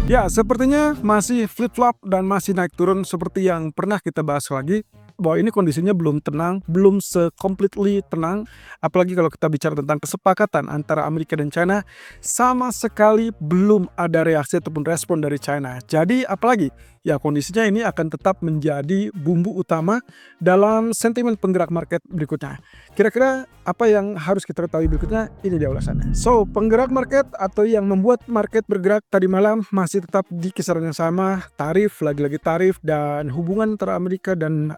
Ya, sepertinya masih flip-flop dan masih naik turun seperti yang pernah kita bahas lagi, bahwa ini kondisinya belum tenang, belum se-completely tenang, apalagi kalau kita bicara tentang kesepakatan antara Amerika dan China, sama sekali belum ada reaksi ataupun respon dari China. Jadi apalagi, ya kondisinya ini akan tetap menjadi bumbu utama dalam sentimen penggerak market berikutnya. Kira-kira apa yang harus kita ketahui berikutnya? Ini dia ulasannya. So, penggerak market atau yang membuat market bergerak tadi malam masih tetap di kisaran yang sama, tarif, lagi-lagi tarif, dan hubungan antara Amerika dan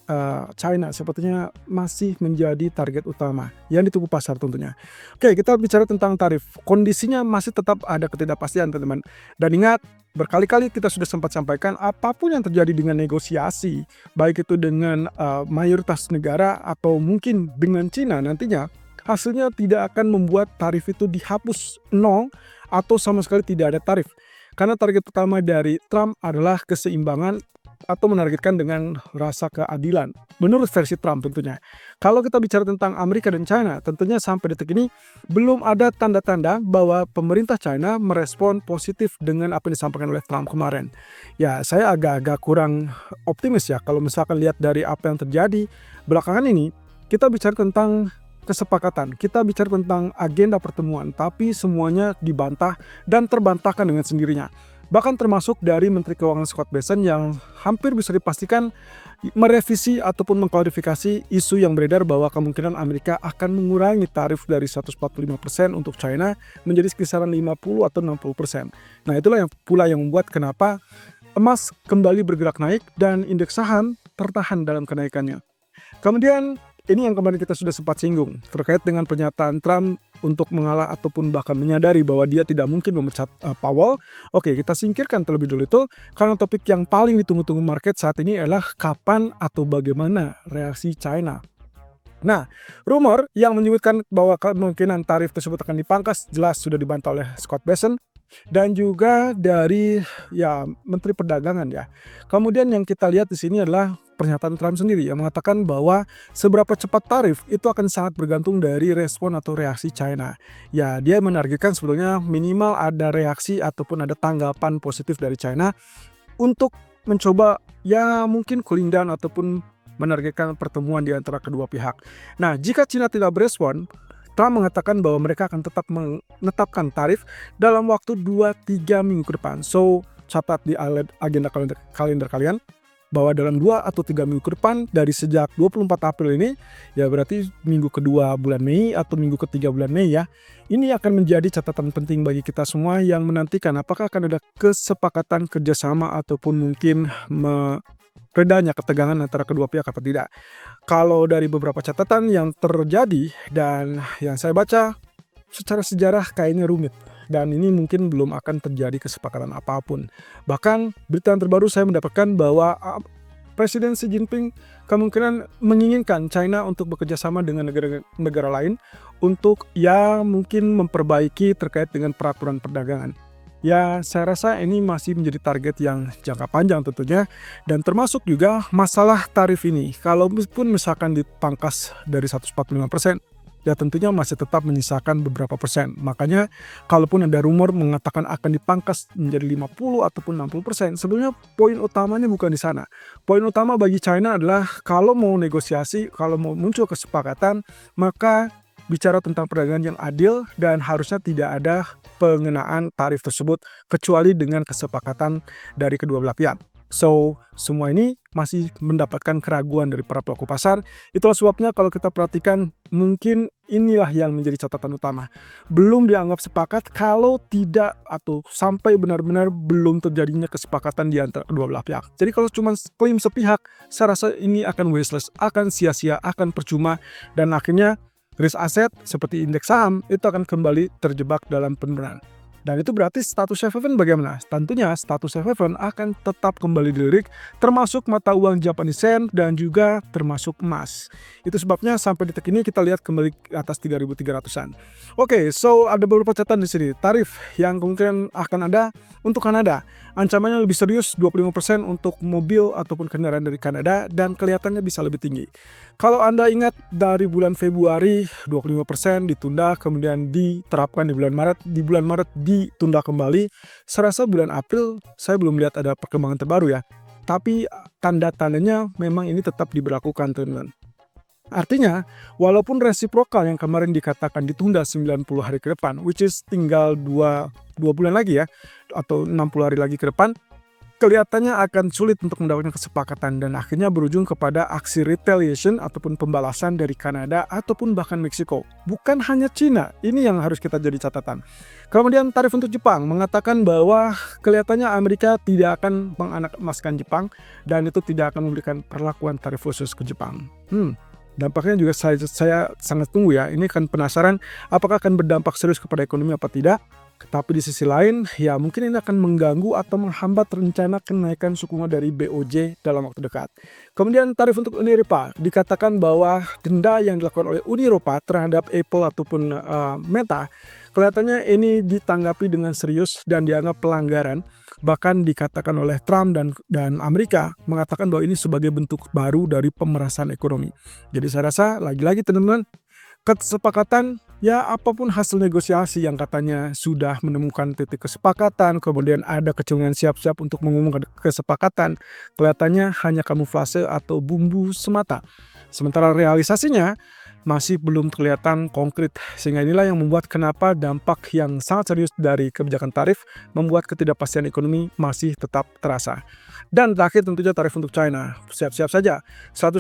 China sepertinya masih menjadi target utama yang ditunggu pasar tentunya. Oke, kita bicara tentang tarif. Kondisinya masih tetap ada ketidakpastian, teman-teman. Dan ingat, berkali-kali kita sudah sempat sampaikan apapun yang terjadi dengan negosiasi, baik itu dengan mayoritas negara atau mungkin dengan Cina nantinya, hasilnya tidak akan membuat tarif itu dihapus nol atau sama sekali tidak ada tarif. Karena target pertama dari Trump adalah keseimbangan atau menargetkan dengan rasa keadilan. Menurut versi Trump tentunya. Kalau kita bicara tentang Amerika dan China, tentunya sampai detik ini belum ada tanda-tanda bahwa pemerintah China merespon positif dengan apa yang disampaikan oleh Trump kemarin. Ya, saya agak-agak kurang optimis ya kalau misalkan lihat dari apa yang terjadi belakangan ini. Kita bicara tentang kesepakatan, kita bicara tentang agenda pertemuan, tapi semuanya dibantah dan terbantahkan dengan sendirinya. Bahkan termasuk dari Menteri Keuangan Scott Bessent yang hampir bisa dipastikan merevisi ataupun mengklarifikasi isu yang beredar bahwa kemungkinan Amerika akan mengurangi tarif dari 145% untuk China menjadi kisaran 50 atau 60%. Nah, itulah yang pula yang membuat kenapa emas kembali bergerak naik dan indeks saham tertahan dalam kenaikannya. Kemudian ini yang kemarin kita sudah sempat singgung terkait dengan pernyataan Trump untuk mengalah ataupun bahkan menyadari bahwa dia tidak mungkin memecat Powell. Oke, kita singkirkan terlebih dulu itu karena topik yang paling ditunggu-tunggu market saat ini adalah kapan atau bagaimana reaksi China. Nah, rumor yang menyebutkan bahwa kemungkinan tarif tersebut akan dipangkas jelas sudah dibantah oleh Scott Bessent dan juga dari Menteri Perdagangan ya. Kemudian yang kita lihat di sini adalah pernyataan Trump sendiri yang mengatakan bahwa seberapa cepat tarif itu akan sangat bergantung dari respon atau reaksi China. Ya, dia menargetkan sebetulnya minimal ada reaksi ataupun ada tanggapan positif dari China untuk mencoba mungkin cooling down ataupun menargetkan pertemuan di antara kedua pihak. Nah, jika China tidak berespon, Trump mengatakan bahwa mereka akan tetap menetapkan tarif dalam waktu 2-3 minggu ke depan. So, catat di agenda kalender kalian bahwa dalam 2 atau 3 minggu ke depan dari sejak 24 April ini, ya berarti minggu kedua bulan Mei atau minggu ketiga bulan Mei ya, ini akan menjadi catatan penting bagi kita semua yang menantikan apakah akan ada kesepakatan kerjasama ataupun mungkin redanya ketegangan antara kedua pihak atau tidak. Kalau dari beberapa catatan yang terjadi dan yang saya baca, secara sejarah kayaknya rumit. Dan ini mungkin belum akan terjadi kesepakatan apapun. Bahkan berita yang terbaru saya mendapatkan bahwa Presiden Xi Jinping kemungkinan menginginkan China untuk bekerja sama dengan negara lain untuk mungkin memperbaiki terkait dengan peraturan perdagangan. Ya, saya rasa ini masih menjadi target yang jangka panjang tentunya, dan termasuk juga masalah tarif ini. Kalaupun misalkan dipangkas dari 145%, ya tentunya masih tetap menyisakan beberapa persen. Makanya kalaupun ada rumor mengatakan akan dipangkas menjadi 50 ataupun 60%, sebenarnya poin utamanya bukan di sana. Poin utama bagi China adalah kalau mau negosiasi, kalau mau muncul kesepakatan, maka bicara tentang perdagangan yang adil dan harusnya tidak ada pengenaan tarif tersebut kecuali dengan kesepakatan dari kedua belah pihak. So, semua ini masih mendapatkan keraguan dari para pelaku pasar. Itulah sebabnya kalau kita perhatikan mungkin inilah yang menjadi catatan utama. Belum dianggap sepakat kalau tidak atau sampai benar-benar belum terjadinya kesepakatan di antara kedua belah pihak. Jadi kalau cuma klaim sepihak, saya rasa ini akan wasteless, akan sia-sia, akan percuma, dan akhirnya risk aset seperti indeks saham itu akan kembali terjebak dalam penurunan. Dan itu berarti status safe haven bagaimana? Tentunya status safe haven akan tetap kembali dilirik, termasuk mata uang Japanese yen dan juga termasuk emas. Itu sebabnya sampai detik ini kita lihat kembali ke atas 3.300-an. Oke, so ada beberapa catatan di sini. Tarif yang kemungkinan akan ada untuk Kanada Ancamannya lebih serius 25% untuk mobil ataupun kendaraan dari Kanada dan kelihatannya bisa lebih tinggi. Kalau Anda ingat dari bulan Februari 25% ditunda kemudian diterapkan di bulan Maret ditunda kembali. Saya rasa bulan April saya belum lihat ada perkembangan terbaru ya. Tapi tanda-tandanya memang ini tetap diberlakukan, teman-teman. Artinya, walaupun resiprokal yang kemarin dikatakan ditunda 90 hari ke depan, which is tinggal 2 bulan lagi ya, atau 60 hari lagi ke depan, kelihatannya akan sulit untuk mendapatkan kesepakatan dan akhirnya berujung kepada aksi retaliation ataupun pembalasan dari Kanada ataupun bahkan Meksiko. Bukan hanya Cina, ini yang harus kita jadi catatan. Kemudian tarif untuk Jepang mengatakan bahwa kelihatannya Amerika tidak akan menganak-emaskan Jepang dan itu tidak akan memberikan perlakuan tarif khusus ke Jepang. Dampaknya juga saya sangat tunggu ya. Ini kan penasaran apakah akan berdampak serius kepada ekonomi apa tidak. Tapi di sisi lain, ya mungkin ini akan mengganggu atau menghambat rencana kenaikan suku bunga dari BOJ dalam waktu dekat. Kemudian tarif untuk Uni Eropa dikatakan bahwa denda yang dilakukan oleh Uni Eropa terhadap Apple ataupun Meta, kelihatannya ini ditanggapi dengan serius dan dianggap pelanggaran. Bahkan dikatakan oleh Trump dan Amerika mengatakan bahwa ini sebagai bentuk baru dari pemerasan ekonomi. Jadi saya rasa lagi-lagi teman-teman, kesepakatan ya apapun hasil negosiasi yang katanya sudah menemukan titik kesepakatan, kemudian ada kecenderungan siap-siap untuk mengumumkan kesepakatan, kelihatannya hanya kamuflase atau bumbu semata. Sementara realisasinya masih belum kelihatan konkret, sehingga inilah yang membuat kenapa dampak yang sangat serius dari kebijakan tarif membuat ketidakpastian ekonomi masih tetap terasa. Dan terakhir tentunya tarif untuk China, siap-siap saja 145%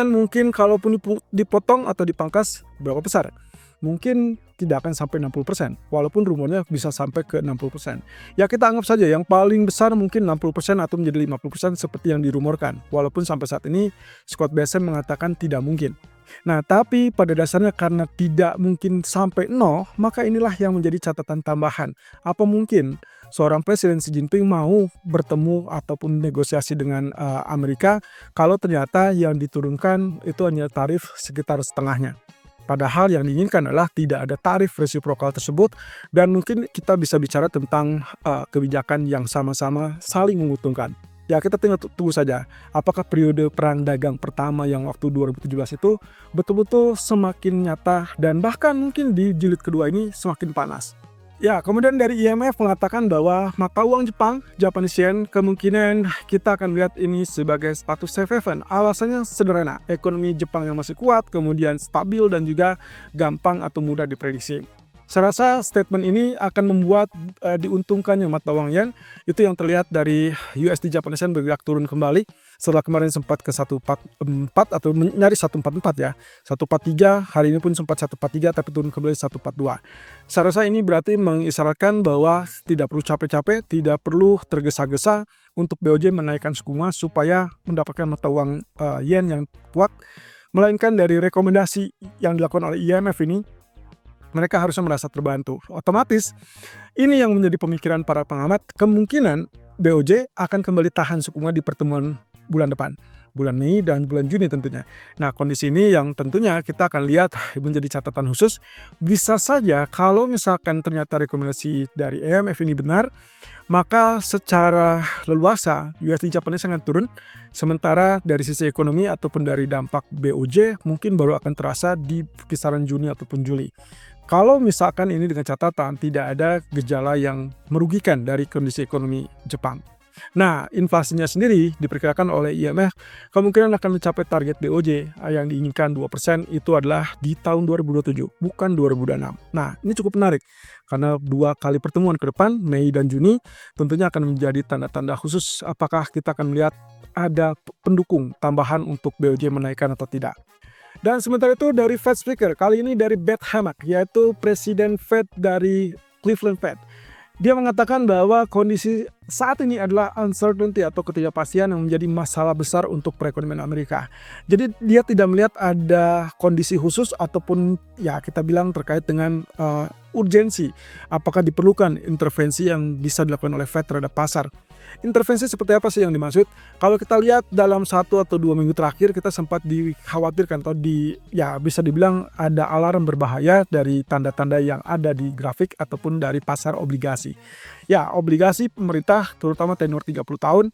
mungkin kalaupun dipotong atau dipangkas berapa besar? Mungkin tidak akan sampai 60%, walaupun rumornya bisa sampai ke 60%. Ya kita anggap saja yang paling besar mungkin 60% atau menjadi 50% seperti yang dirumorkan, walaupun sampai saat ini Scott Bessent mengatakan tidak mungkin. Nah, tapi pada dasarnya karena tidak mungkin sampai 0, maka inilah yang menjadi catatan tambahan. Apa mungkin seorang Presiden Xi Jinping mau bertemu ataupun negosiasi dengan Amerika kalau ternyata yang diturunkan itu hanya tarif sekitar setengahnya? Padahal yang diinginkan adalah tidak ada tarif resiprokal tersebut dan mungkin kita bisa bicara tentang kebijakan yang sama-sama saling menguntungkan. Ya kita tinggal tunggu saja apakah periode perang dagang pertama yang waktu 2017 itu betul-betul semakin nyata dan bahkan mungkin di jilid kedua ini semakin panas. Ya, kemudian dari IMF mengatakan bahwa mata uang Jepang, Japanese Yen, kemungkinan kita akan lihat ini sebagai status safe haven. Alasannya sederhana, ekonomi Jepang yang masih kuat, kemudian stabil dan juga gampang atau mudah diprediksi. Saya rasa statement ini akan membuat diuntungkannya mata uang yen. Itu yang terlihat dari USD Japanese Yen bergerak turun kembali setelah kemarin sempat ke 144 atau nyaris 144 ya. 143, hari ini pun sempat 143 tapi turun kembali 142. Saya rasa ini berarti mengisyaratkan bahwa tidak perlu capek-capek, tidak perlu tergesa-gesa untuk BOJ menaikkan suku bunga supaya mendapatkan mata uang yen yang kuat. Melainkan dari rekomendasi yang dilakukan oleh IMF ini, mereka harusnya merasa terbantu. Otomatis, ini yang menjadi pemikiran para pengamat, kemungkinan BOJ akan kembali tahan suku bunga di pertemuan bulan depan. Bulan Mei dan bulan Juni tentunya. Nah, kondisi ini yang tentunya kita akan lihat menjadi catatan khusus. Bisa saja kalau misalkan ternyata rekomendasi dari IMF ini benar, maka secara leluasa USD Japanese sangat turun. Sementara dari sisi ekonomi ataupun dari dampak BOJ mungkin baru akan terasa di kisaran Juni ataupun Juli. Kalau misalkan ini dengan catatan tidak ada gejala yang merugikan dari kondisi ekonomi Jepang. Nah, inflasinya sendiri diperkirakan oleh IMF kemungkinan akan mencapai target BOJ yang diinginkan 2% itu adalah di tahun 2027, bukan 2026. Nah, ini cukup menarik karena 2 kali pertemuan ke depan, Mei dan Juni, tentunya akan menjadi tanda-tanda khusus apakah kita akan melihat ada pendukung tambahan untuk BOJ menaikkan atau tidak. Dan sementara itu dari Fed Speaker, kali ini dari Beth Hammack, yaitu Presiden Fed dari Cleveland Fed. Dia mengatakan bahwa kondisi saat ini adalah uncertainty atau ketidakpastian yang menjadi masalah besar untuk perekonomian Amerika. Jadi dia tidak melihat ada kondisi khusus ataupun ya kita bilang terkait dengan urgensi. Apakah diperlukan intervensi yang bisa dilakukan oleh Fed terhadap pasar. Intervensi seperti apa sih yang dimaksud? Kalau kita lihat dalam 1 atau 2 minggu terakhir kita sempat dikhawatirkan atau ya bisa dibilang ada alarm berbahaya dari tanda-tanda yang ada di grafik ataupun dari pasar obligasi. Ya, obligasi pemerintah terutama tenor 30 tahun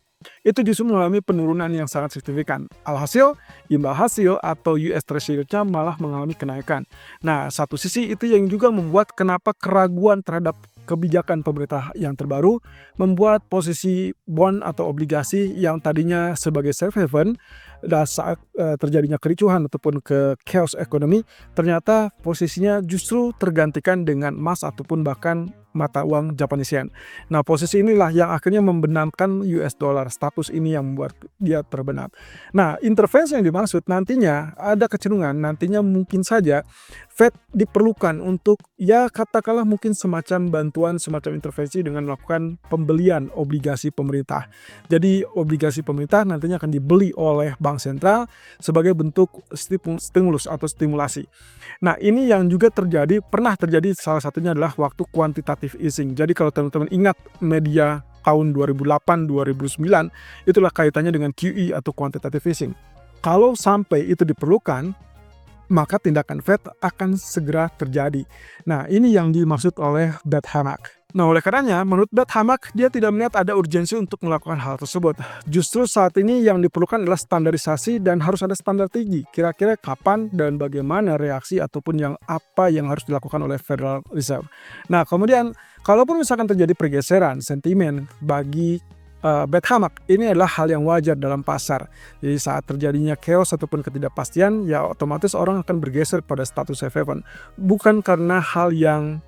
itu justru mengalami penurunan yang sangat signifikan. Alhasil, imbal hasil atau US Treasury nya malah mengalami kenaikan. Nah, satu sisi itu yang juga membuat kenapa keraguan terhadap kebijakan pemerintah yang terbaru membuat posisi bond atau obligasi yang tadinya sebagai safe haven dan saat terjadinya kericuhan ataupun ke chaos ekonomi, ternyata posisinya justru tergantikan dengan emas ataupun bahkan mata uang Japanese yen. Nah, posisi inilah yang akhirnya membenamkan US dollar. Status ini yang membuat dia terbenam. Nah, intervensi yang dimaksud nantinya ada kecenderungan nantinya mungkin saja Fed diperlukan untuk ya katakanlah mungkin semacam bantuan, semacam intervensi dengan melakukan pembelian obligasi pemerintah. Jadi obligasi pemerintah nantinya akan dibeli oleh bank sentral sebagai bentuk stimulus atau stimulasi. Nah, ini yang juga pernah terjadi, salah satunya adalah waktu quantitative easing. Jadi kalau teman-teman ingat media tahun 2008-2009, itulah kaitannya dengan QE atau quantitative easing. Kalau sampai itu diperlukan, maka tindakan Fed akan segera terjadi. Nah, ini yang dimaksud oleh Beth Hammack. Nah, oleh karenanya, menurut Beth Hammack, dia tidak melihat ada urgensi untuk melakukan hal tersebut. Justru saat ini yang diperlukan adalah standarisasi dan harus ada standar tinggi. Kira-kira kapan dan bagaimana reaksi ataupun apa yang harus dilakukan oleh Federal Reserve. Nah, kemudian, kalaupun misalkan terjadi pergeseran sentimen bagi Beth Hammack, ini adalah hal yang wajar dalam pasar. Jadi saat terjadinya chaos ataupun ketidakpastian, ya otomatis orang akan bergeser pada status safe haven. Bukan karena hal yang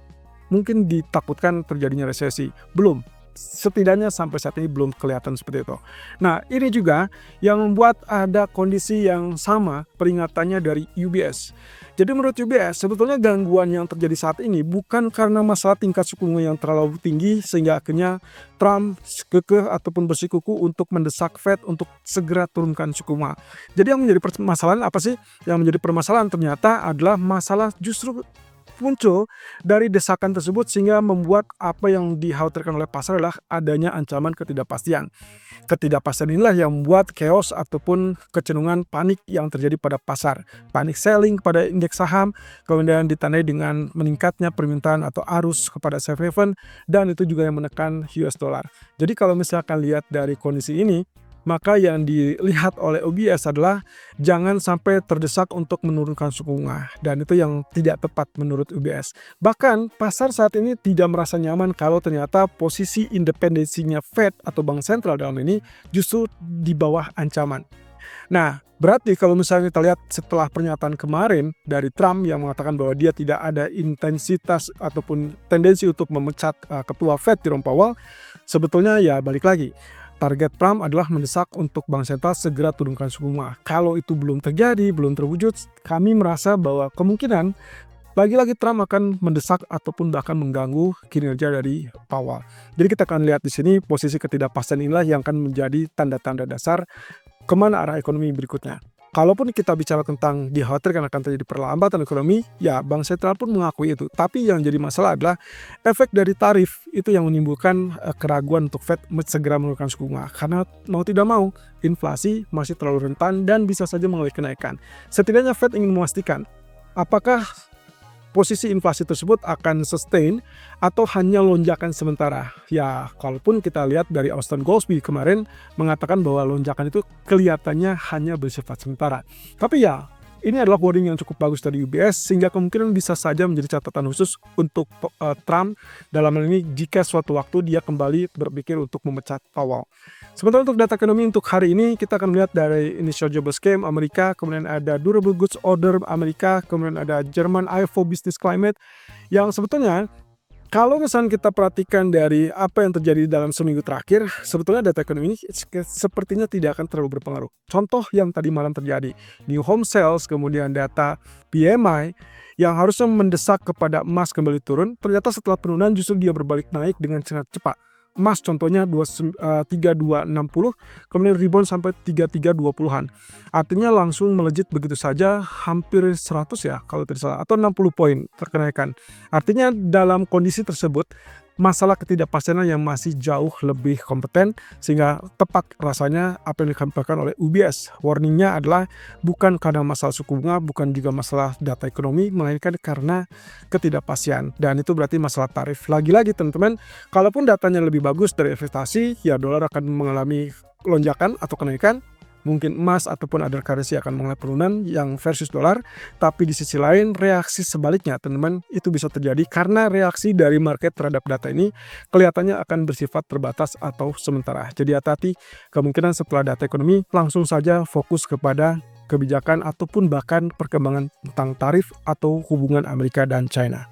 mungkin ditakutkan terjadinya resesi. Belum. Setidaknya sampai saat ini belum kelihatan seperti itu. Nah, ini juga yang membuat ada kondisi yang sama peringatannya dari UBS. Jadi menurut UBS, sebetulnya gangguan yang terjadi saat ini bukan karena masalah tingkat suku bunga yang terlalu tinggi sehingga akhirnya Trump kekeh ataupun bersikukuh untuk mendesak Fed untuk segera turunkan suku bunga. Jadi yang menjadi permasalahan apa sih? Yang menjadi permasalahan ternyata adalah masalah justru muncul dari desakan tersebut sehingga membuat apa yang dikhawatirkan oleh pasar adalah adanya ancaman ketidakpastian. Ketidakpastian inilah yang membuat chaos ataupun kecenderungan panik yang terjadi pada pasar. Panik selling pada indeks saham, kemudian ditandai dengan meningkatnya permintaan atau arus kepada safe haven, dan itu juga yang menekan US dollar. Jadi kalau misalkan lihat dari kondisi ini, maka yang dilihat oleh UBS adalah jangan sampai terdesak untuk menurunkan suku bunga, dan itu yang tidak tepat menurut UBS. Bahkan pasar saat ini tidak merasa nyaman kalau ternyata posisi independensinya Fed atau bank sentral dalam ini justru di bawah ancaman. Nah, berarti kalau misalnya kita lihat setelah pernyataan kemarin dari Trump yang mengatakan bahwa dia tidak ada intensitas ataupun tendensi untuk memecat ketua Fed Jerome Powell, sebetulnya ya balik lagi. Target Trump adalah mendesak untuk bank sentral segera turunkan suku bunga. Kalau itu belum terjadi, belum terwujud, kami merasa bahwa kemungkinan lagi-lagi Trump akan mendesak ataupun bahkan mengganggu kinerja dari Powell. Jadi kita akan lihat di sini posisi ketidakpastian inilah yang akan menjadi tanda-tanda dasar kemana arah ekonomi berikutnya. Kalaupun kita bicara tentang dikhawatirkan akan terjadi perlambatan ekonomi, ya bank sentral pun mengakui itu. Tapi yang jadi masalah adalah efek dari tarif itu yang menimbulkan keraguan untuk Fed segera menurunkan suku bunga. Karena mau tidak mau, inflasi masih terlalu rentan dan bisa saja mengalami kenaikan. Setidaknya Fed ingin memastikan apakah posisi inflasi tersebut akan sustain atau hanya lonjakan sementara. Ya, kalaupun kita lihat dari Austin Goolsbee kemarin mengatakan bahwa lonjakan itu kelihatannya hanya bersifat sementara. Tapi ya, ini adalah wording yang cukup bagus dari UBS sehingga kemungkinan bisa saja menjadi catatan khusus untuk Trump dalam hal ini jika suatu waktu dia kembali berpikir untuk memecat Powell. Sementara untuk data ekonomi untuk hari ini kita akan melihat dari initial jobless claim Amerika, kemudian ada durable goods order Amerika, kemudian ada Jerman IFO business climate yang sebetulnya kalau misalnya kita perhatikan dari apa yang terjadi dalam seminggu terakhir, sebetulnya data ekonomi ini sepertinya tidak akan terlalu berpengaruh. Contoh yang tadi malam terjadi, new home sales, kemudian data PMI yang harusnya mendesak kepada emas kembali turun, ternyata setelah penurunan justru dia berbalik naik dengan sangat cepat. Emas contohnya 3260, kemudian rebound sampai 3320-an. Artinya langsung melejit begitu saja hampir 100 ya kalau tidak salah, atau 60 poin terkenaikan. Artinya dalam kondisi tersebut masalah ketidakpastian yang masih jauh lebih kompeten, sehingga tepat rasanya apa yang disampaikan oleh UBS. Warningnya adalah bukan karena masalah suku bunga, bukan juga masalah data ekonomi, melainkan karena ketidakpastian. Dan itu berarti masalah tarif. Lagi-lagi teman-teman, kalaupun datanya lebih bagus dari investasi, ya dolar akan mengalami lonjakan atau kenaikan. Mungkin emas ataupun other currency akan mengalami penurunan yang versus dolar, tapi di sisi lain reaksi sebaliknya teman-teman itu bisa terjadi karena reaksi dari market terhadap data ini kelihatannya akan bersifat terbatas atau sementara. Jadi hati-hati, kemungkinan setelah data ekonomi langsung saja fokus kepada kebijakan ataupun bahkan perkembangan tentang tarif atau hubungan Amerika dan China.